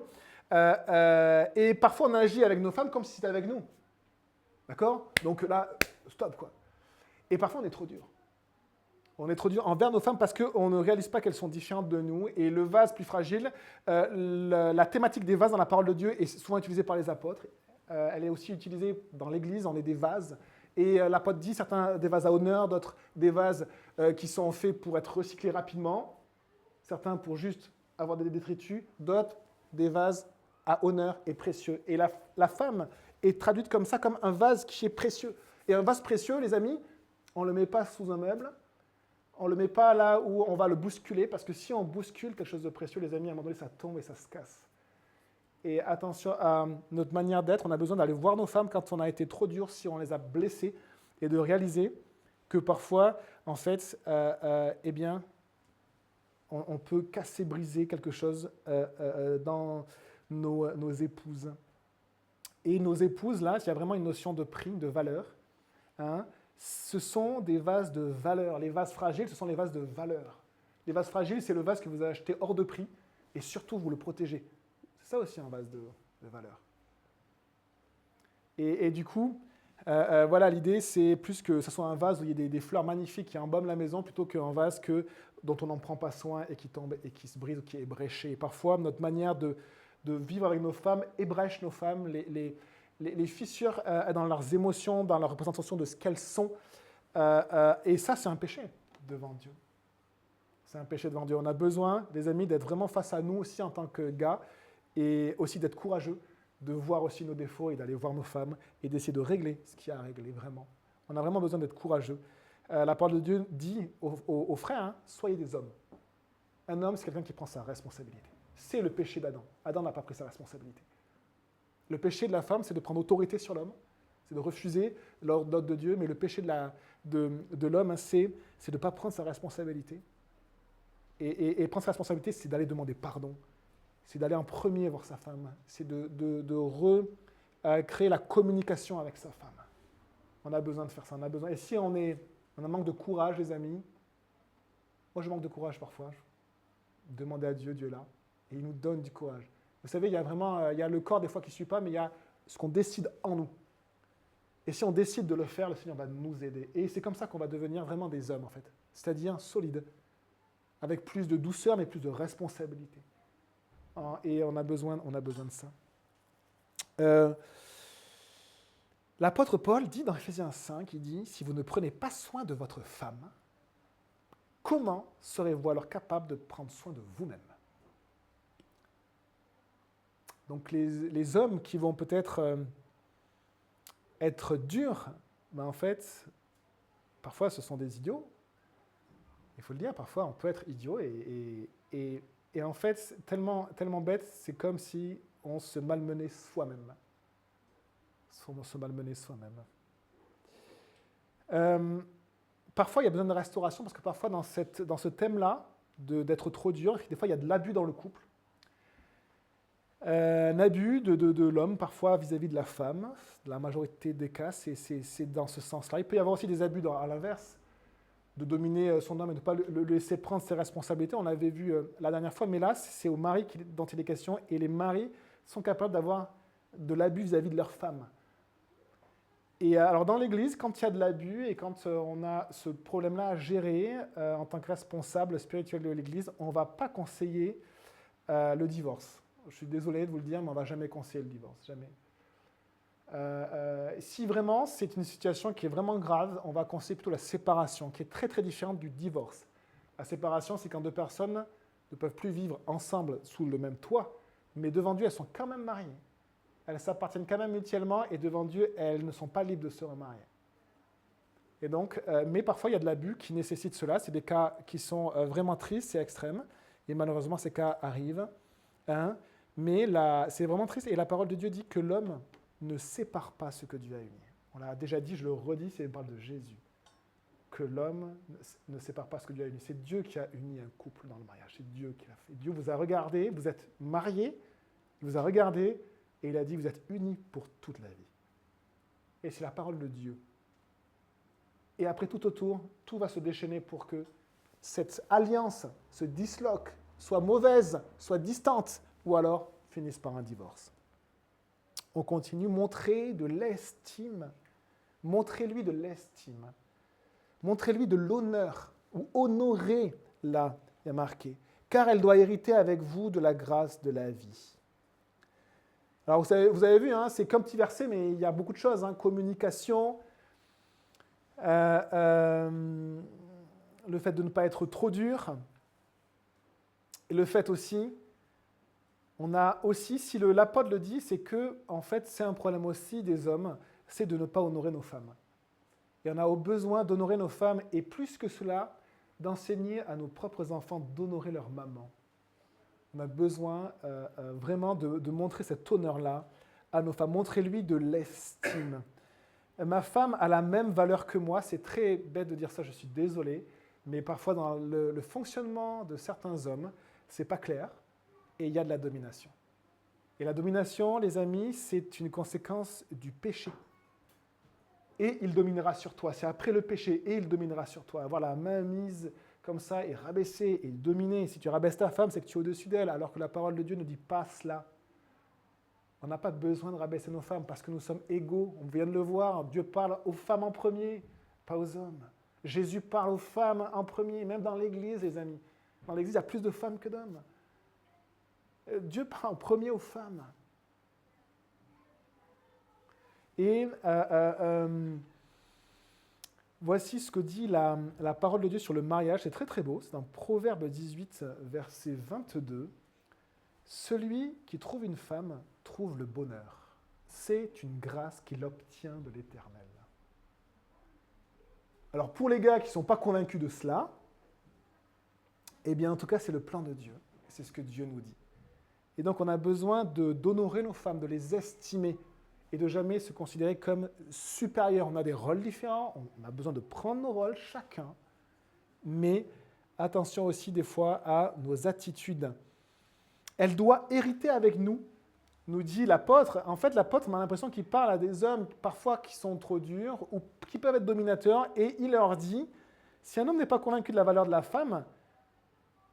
et parfois on agit avec nos femmes comme si c'était avec nous. D'accord? Donc là, stop, quoi. Et parfois, on est trop dur. On est trop dur envers nos femmes parce qu'on ne réalise pas qu'elles sont différentes de nous. Et le vase plus fragile, la thématique des vases dans la parole de Dieu est souvent utilisée par les apôtres. Elle est aussi utilisée dans l'Église, on est des vases. Et l'apôtre dit certains des vases à honneur, d'autres des vases qui sont faits pour être recyclés rapidement, certains pour juste avoir des détritus, d'autres des vases à honneur et précieux. Et la femme est traduite comme ça, comme un vase qui est précieux. Et un vase précieux, les amis, on ne le met pas sous un meuble, on ne le met pas là où on va le bousculer, parce que si on bouscule quelque chose de précieux, les amis, à un moment donné, ça tombe et ça se casse. Et attention à notre manière d'être, on a besoin d'aller voir nos femmes quand on a été trop dur, si on les a blessées, et de réaliser que parfois, en fait, eh bien, on peut casser, briser quelque chose dans nos épouses. Et nos épouses, là, il y a vraiment une notion de prix, de valeur. Hein, ce sont des vases de valeur. Les vases fragiles, ce sont les vases de valeur. Les vases fragiles, c'est le vase que vous avez acheté hors de prix et surtout, vous le protégez. C'est ça aussi un vase de valeur. Et du coup, voilà, l'idée, c'est plus que ce soit un vase où il y a des fleurs magnifiques qui embaument la maison plutôt qu'un vase dont on n'en prend pas soin et qui tombe et qui se brise ou qui est ébréché. Et parfois, notre manière de vivre avec nos femmes ébrèche nos femmes, les fissures dans leurs émotions, dans leur représentation de ce qu'elles sont. Et ça, c'est un péché devant Dieu. C'est un péché devant Dieu. On a besoin, les amis, d'être vraiment face à nous aussi en tant que gars et aussi d'être courageux, de voir aussi nos défauts et d'aller voir nos femmes et d'essayer de régler ce qu'il y a à régler, vraiment. On a vraiment besoin d'être courageux. La parole de Dieu dit aux frères, hein, soyez des hommes. Un homme, c'est quelqu'un qui prend sa responsabilité. C'est le péché d'Adam. Adam n'a pas pris sa responsabilité. Le péché de la femme, c'est de prendre autorité sur l'homme, c'est de refuser l'ordre de Dieu, mais le péché de l'homme, hein, c'est de ne pas prendre sa responsabilité. Et prendre sa responsabilité, c'est d'aller demander pardon, c'est d'aller en premier voir sa femme, c'est de recréer la communication avec sa femme. On a besoin de faire ça, on a besoin. Et si on a manque de courage, les amis, moi je manque de courage parfois, demandez à Dieu, Dieu est là, et il nous donne du courage. Vous savez, il y a le corps des fois qui ne suit pas, mais il y a ce qu'on décide en nous. Et si on décide de le faire, le Seigneur va nous aider. Et c'est comme ça qu'on va devenir vraiment des hommes, en fait. C'est-à-dire solides, avec plus de douceur, mais plus de responsabilité. Et on a besoin de ça. L'apôtre Paul dit dans Ephésiens 5, il dit « Si vous ne prenez pas soin de votre femme, comment serez-vous alors capable de prendre soin de vous-même » Donc les hommes qui vont peut-être être durs, ben en fait, parfois ce sont des idiots. Il faut le dire, parfois on peut être idiot et en fait, tellement bête, c'est comme si on se malmenait soi-même. On se malmenait soi-même. Parfois, il y a besoin de restauration parce que parfois, dans ce thème-là, d'être trop dur, des fois, il y a de l'abus dans le couple. Un abus de l'homme, parfois vis-à-vis de la femme. La majorité des cas, c'est dans ce sens-là. Il peut y avoir aussi des abus à l'inverse, de dominer son homme et de ne pas le laisser prendre ses responsabilités. On l'avait vu la dernière fois, mais là, c'est au mari dont il est question, et les maris sont capables d'avoir de l'abus vis-à-vis de leur femme. Et alors dans l'Église, quand il y a de l'abus et quand on a ce problème-là à gérer en tant que responsable spirituel de l'Église, on ne va pas conseiller le divorce. Je suis désolé de vous le dire, mais on ne va jamais conseiller le divorce, jamais. Si vraiment c'est une situation qui est vraiment grave, on va conseiller plutôt la séparation, qui est très très différente du divorce. La séparation, c'est quand deux personnes ne peuvent plus vivre ensemble sous le même toit, mais devant Dieu, elles sont quand même mariées. Elles s'appartiennent quand même mutuellement et devant Dieu, elles ne sont pas libres de se remarier. Et donc, mais parfois, il y a de l'abus qui nécessite cela. C'est des cas qui sont vraiment tristes et extrêmes. Et malheureusement, ces cas arrivent. Hein, mais c'est vraiment triste. Et la parole de Dieu dit que l'homme ne sépare pas ce que Dieu a uni. On l'a déjà dit, je le redis, c'est une parole de Jésus. Que l'homme ne sépare pas ce que Dieu a uni. C'est Dieu qui a uni un couple dans le mariage. C'est Dieu qui l'a fait. Dieu vous a regardé, vous êtes mariés, il vous a regardé et il a dit, vous êtes unis pour toute la vie. Et c'est la parole de Dieu. Et après, tout autour, tout va se déchaîner pour que cette alliance se disloque, soit mauvaise, soit distante, ou alors finisse par un divorce. On continue, montrez de l'estime. Montrez-lui de l'estime. Montrez-lui de l'honneur, ou honorez, là, il y a marqué, car elle doit hériter avec vous de la grâce de la vie. Alors vous avez vu, hein, c'est comme petit verset, mais il y a beaucoup de choses. Hein, communication, le fait de ne pas être trop dur, et le fait aussi, on a aussi, si l'apôtre le dit, c'est que en fait c'est un problème aussi des hommes, c'est de ne pas honorer nos femmes. Et on a au besoin d'honorer nos femmes, et plus que cela, d'enseigner à nos propres enfants d'honorer leur maman. On a besoin vraiment de montrer cet honneur-là à nos femmes. Montrez-lui de l'estime. Ma femme a la même valeur que moi. C'est très bête de dire ça, je suis désolé. Mais parfois, dans le fonctionnement de certains hommes, c'est pas clair. Et il y a de la domination. Et la domination, les amis, c'est une conséquence du péché. Et il dominera sur toi. C'est après le péché, et il dominera sur toi. Avoir la main mise comme ça, et rabaisser, et dominer. Si tu rabaisses ta femme, c'est que tu es au-dessus d'elle, alors que la parole de Dieu ne dit pas cela. On n'a pas besoin de rabaisser nos femmes, parce que nous sommes égaux. On vient de le voir, Dieu parle aux femmes en premier, pas aux hommes. Jésus parle aux femmes en premier, même dans l'Église, les amis. Dans l'Église, il y a plus de femmes que d'hommes. Dieu parle en premier aux femmes. Et voici ce que dit la parole de Dieu sur le mariage. C'est très très beau. C'est dans Proverbe 18, verset 22. Celui qui trouve une femme trouve le bonheur. C'est une grâce qu'il obtient de l'Éternel. Alors pour les gars qui ne sont pas convaincus de cela, eh bien en tout cas c'est le plan de Dieu. C'est ce que Dieu nous dit. Et donc on a besoin d'honorer nos femmes, de les estimer et de jamais se considérer comme supérieurs. On a des rôles différents, on a besoin de prendre nos rôles chacun, mais attention aussi des fois à nos attitudes. Elle doit hériter avec nous, nous dit l'apôtre. En fait, l'apôtre, on a l'impression qu'il parle à des hommes parfois qui sont trop durs ou qui peuvent être dominateurs, et il leur dit, si un homme n'est pas convaincu de la valeur de la femme,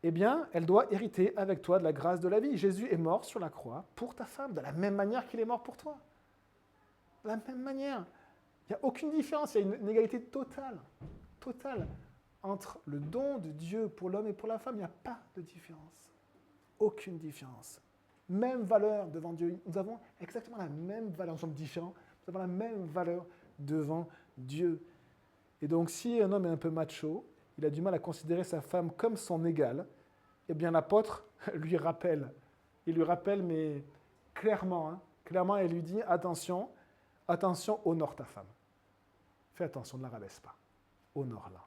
eh bien, elle doit hériter avec toi de la grâce de la vie. Jésus est mort sur la croix pour ta femme, de la même manière qu'il est mort pour toi. De la même manière. Il n'y a aucune différence, il y a une égalité totale entre le don de Dieu pour l'homme et pour la femme. Il n'y a pas de différence. Aucune différence. Même valeur devant Dieu. Nous avons exactement la même valeur. Nous sommes différents. Nous avons la même valeur devant Dieu. Et donc, si un homme est un peu macho, il a du mal à considérer sa femme comme son égale, eh bien l'apôtre lui rappelle. Il lui rappelle, mais clairement, clairement, elle lui dit, attention, honore ta femme. Fais attention, ne la rabaisse pas. Honore-la.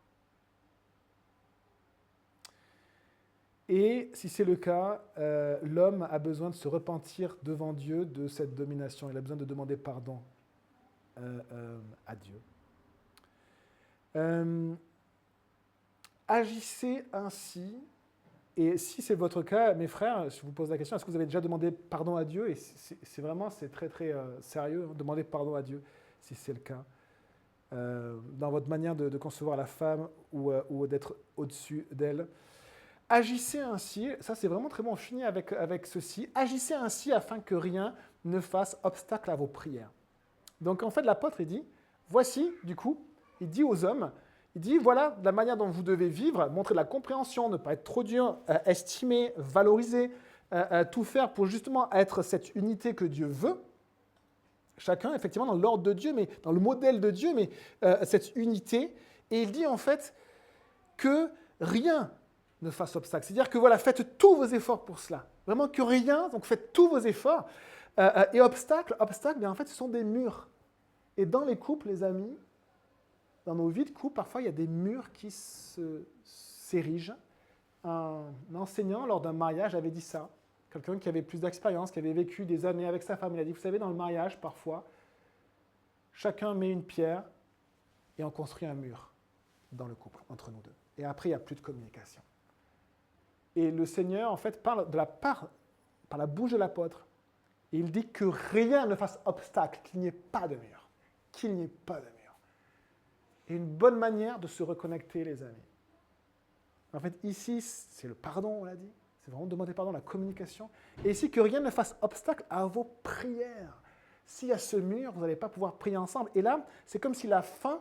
Et si c'est le cas, l'homme a besoin de se repentir devant Dieu de cette domination. Il a besoin de demander pardon à Dieu. Agissez ainsi Et si c'est votre cas, mes frères, je vous pose la question, est-ce que vous avez déjà demandé pardon à Dieu? Et c'est très très sérieux, hein, demander pardon à Dieu, si c'est le cas. Dans votre manière de concevoir la femme ou d'être au-dessus d'elle. Agissez ainsi, ça c'est vraiment très bon, on finit avec ceci, agissez ainsi afin que rien ne fasse obstacle à vos prières. Donc en fait l'apôtre il dit, voici du coup, il dit aux hommes, il dit voilà la manière dont vous devez vivre, montrer de la compréhension, ne pas être trop dur, estimer, valoriser, tout faire pour justement être cette unité que Dieu veut. Chacun, effectivement, dans l'ordre de Dieu, mais dans le modèle de Dieu, mais cette unité. Et il dit en fait que rien ne fasse obstacle. C'est-à-dire que voilà, faites tous vos efforts pour cela. Vraiment que rien, donc faites tous vos efforts. Et obstacle, bien en fait, ce sont des murs. Et dans les couples, les amis, dans nos vies de couple, parfois, il y a des murs qui s'érigent. Un enseignant, lors d'un mariage, avait dit ça. Quelqu'un qui avait plus d'expérience, qui avait vécu des années avec sa femme, il a dit, vous savez, dans le mariage, parfois, chacun met une pierre et on construit un mur dans le couple, entre nous deux. Et après, il n'y a plus de communication. Et le Seigneur, en fait, parle par la bouche de l'apôtre. Et il dit que rien ne fasse obstacle, qu'il n'y ait pas de mur. Qu'il n'y ait pas de mur. Et une bonne manière de se reconnecter, les amis. En fait, ici, c'est le pardon, on l'a dit. C'est vraiment demander pardon, la communication. Et ici, que rien ne fasse obstacle à vos prières. S'il y a ce mur, vous n'allez pas pouvoir prier ensemble. Et là, c'est comme si la faim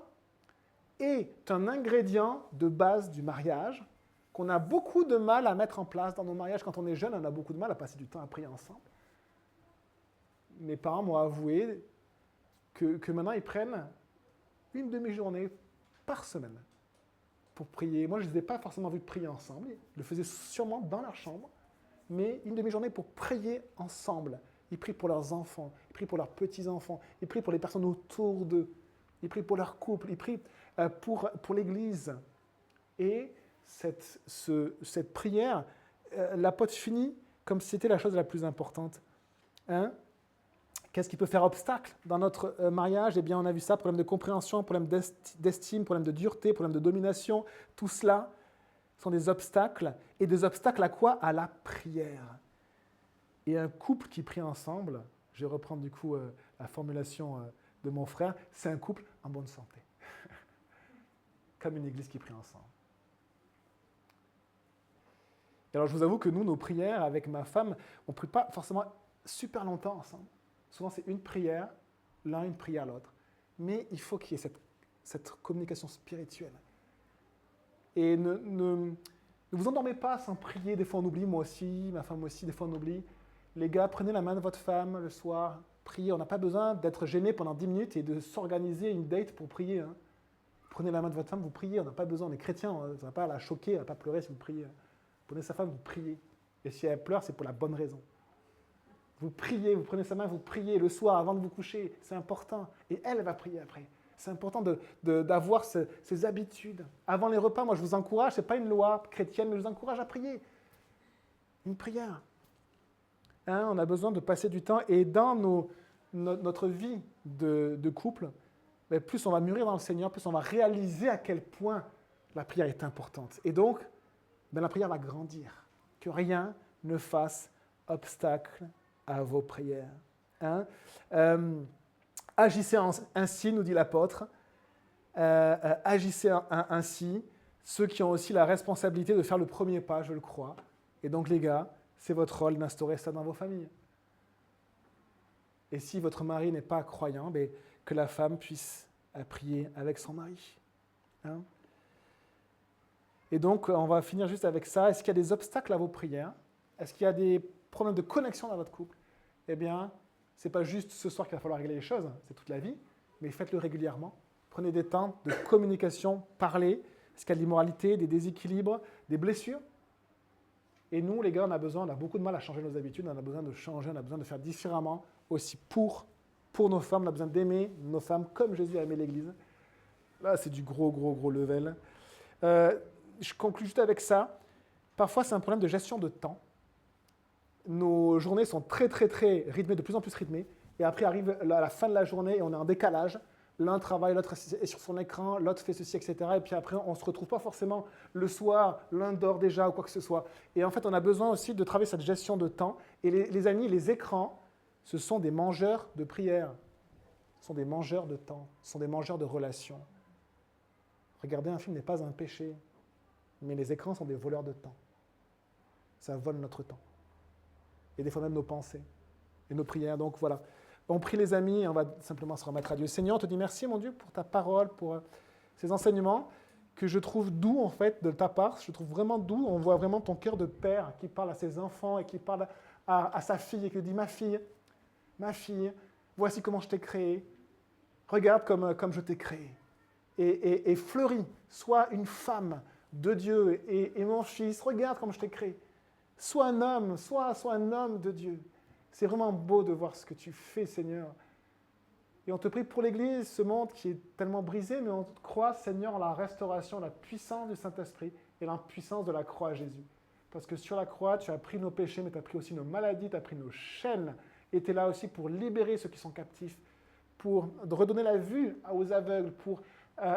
est un ingrédient de base du mariage qu'on a beaucoup de mal à mettre en place dans nos mariages. Quand on est jeune, on a beaucoup de mal à passer du temps à prier ensemble. Mes parents m'ont avoué que maintenant, ils prennent une demi-journée par semaine pour prier. Moi, je ne les ai pas forcément vus prier ensemble. Ils le faisaient sûrement dans leur chambre, mais une demi-journée pour prier ensemble. Ils prient pour leurs enfants, ils prient pour leurs petits-enfants, ils prient pour les personnes autour d'eux, ils prient pour leur couple, ils prient pour l'Église. Et cette prière, l'apôtre finit comme si c'était la chose la plus importante. Hein? Qu'est-ce qui peut faire obstacle dans notre mariage? Eh bien, on a vu ça, problème de compréhension, problème d'estime, problème de dureté, problème de domination. Tout cela sont des obstacles. Et des obstacles à quoi? À la prière. Et un couple qui prie ensemble, je vais reprendre du coup la formulation de mon frère, c'est un couple en bonne santé. Comme une église qui prie ensemble. Et alors, je vous avoue que nous, nos prières avec ma femme, on ne prie pas forcément super longtemps ensemble. Souvent, c'est une prière, l'un une prière l'autre. Mais il faut qu'il y ait cette communication spirituelle. Et ne vous endormez pas sans prier. Des fois, on oublie, moi aussi, ma femme aussi, des fois, on oublie. Les gars, prenez la main de votre femme le soir, priez. On n'a pas besoin d'être gêné pendant 10 minutes et de s'organiser une date pour prier. Hein. Prenez la main de votre femme, vous priez. On n'a pas besoin, on est chrétien, on ne va pas la choquer, elle ne va pas pleurer si vous priez. Prenez sa femme, vous priez. Et si elle pleure, c'est pour la bonne raison. Vous priez, vous prenez sa main, vous priez le soir avant de vous coucher. C'est important. Et elle va prier après. C'est important d'avoir ces habitudes. Avant les repas, moi je vous encourage, ce n'est pas une loi chrétienne, mais je vous encourage à prier. Une prière. Hein, on a besoin de passer du temps. Et dans notre vie de couple, plus on va mûrir dans le Seigneur, plus on va réaliser à quel point la prière est importante. Et donc, la prière va grandir. Que rien ne fasse obstacle à vos prières. Hein? Agissez ainsi, nous dit l'apôtre. Agissez ainsi. Ceux qui ont aussi la responsabilité de faire le premier pas, je le crois. Et donc les gars, c'est votre rôle d'instaurer ça dans vos familles. Et si votre mari n'est pas croyant, que la femme puisse prier avec son mari. Hein? Et donc, on va finir juste avec ça. Est-ce qu'il y a des obstacles à vos prières? Est-ce qu'il y a des problèmes de connexion dans votre couple? Eh bien, ce n'est pas juste ce soir qu'il va falloir régler les choses, c'est toute la vie, mais faites-le régulièrement. Prenez des temps de communication, parlez. Est-ce qu'il y a de l'immoralité, des déséquilibres, des blessures? Et nous, les gars, on a beaucoup de mal à changer nos habitudes, on a besoin de changer, on a besoin de faire différemment aussi pour nos femmes. On a besoin d'aimer nos femmes comme Jésus a aimé l'Église. Là, c'est du gros level. Je conclue juste avec ça. Parfois, c'est un problème de gestion de temps. Nos journées sont très rythmées, de plus en plus rythmées. Et après arrive la fin de la journée et on est en décalage. l'un travaille, l'autre est sur son écran, l'autre fait ceci, etc. Et puis après, on ne se retrouve pas forcément le soir, l'un dort déjà ou quoi que ce soit. Et en fait, on a besoin aussi de travailler cette gestion de temps. Et les amis, les écrans, ce sont des mangeurs de prière. Ce sont des mangeurs de temps. Ce sont des mangeurs de relations. Regarder un film n'est pas un péché, mais les écrans sont des voleurs de temps. Ça vole notre temps. Et des fois même nos pensées et nos prières. Donc voilà. On prie les amis et on va simplement se remettre à Dieu. Seigneur, on te dit merci, mon Dieu, pour ta parole, pour ces enseignements que je trouve doux, en fait, de ta part. Je trouve vraiment doux. On voit vraiment ton cœur de père qui parle à ses enfants et qui parle à sa fille et qui dit, ma fille, voici comment je t'ai créé. Regarde comme je t'ai créé. Et fleuris, sois une femme de Dieu. Et mon fils, regarde comme je t'ai créé. Sois un homme, sois un homme de Dieu. C'est vraiment beau de voir ce que tu fais, Seigneur. Et on te prie pour l'Église, ce monde qui est tellement brisé, mais on croit, Seigneur, en la restauration, la puissance du Saint-Esprit et la puissance de la croix, Jésus. Parce que sur la croix, tu as pris nos péchés, mais tu as pris aussi nos maladies, tu as pris nos chaînes. Et tu es là aussi pour libérer ceux qui sont captifs, pour redonner la vue aux aveugles, pour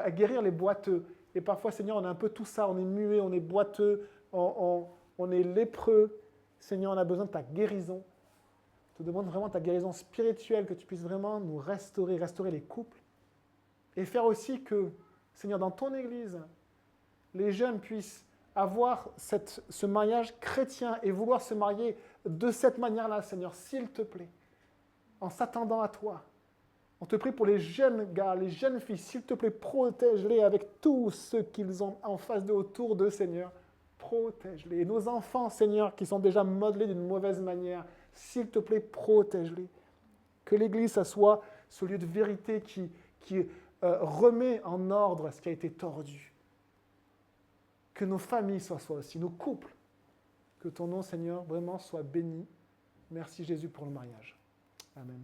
guérir les boiteux. Et parfois, Seigneur, on a un peu tout ça, on est muet, on est boiteux, on est lépreux. Seigneur, on a besoin de ta guérison. Je te demande vraiment ta guérison spirituelle, que tu puisses vraiment nous restaurer les couples. Et faire aussi que, Seigneur, dans ton Église, les jeunes puissent avoir ce mariage chrétien et vouloir se marier de cette manière-là, Seigneur, s'il te plaît, en s'attendant à toi. On te prie pour les jeunes gars, les jeunes filles, s'il te plaît, protège-les avec tous ceux qu'ils ont en face d'eux, autour d'eux, Seigneur. Protège-les. Et nos enfants, Seigneur, qui sont déjà modelés d'une mauvaise manière, s'il te plaît, protège-les. Que l'Église, ça soit ce lieu de vérité qui remet en ordre ce qui a été tordu. Que nos familles soient aussi, nos couples. Que ton nom, Seigneur, vraiment soit béni. Merci Jésus pour le mariage. Amen.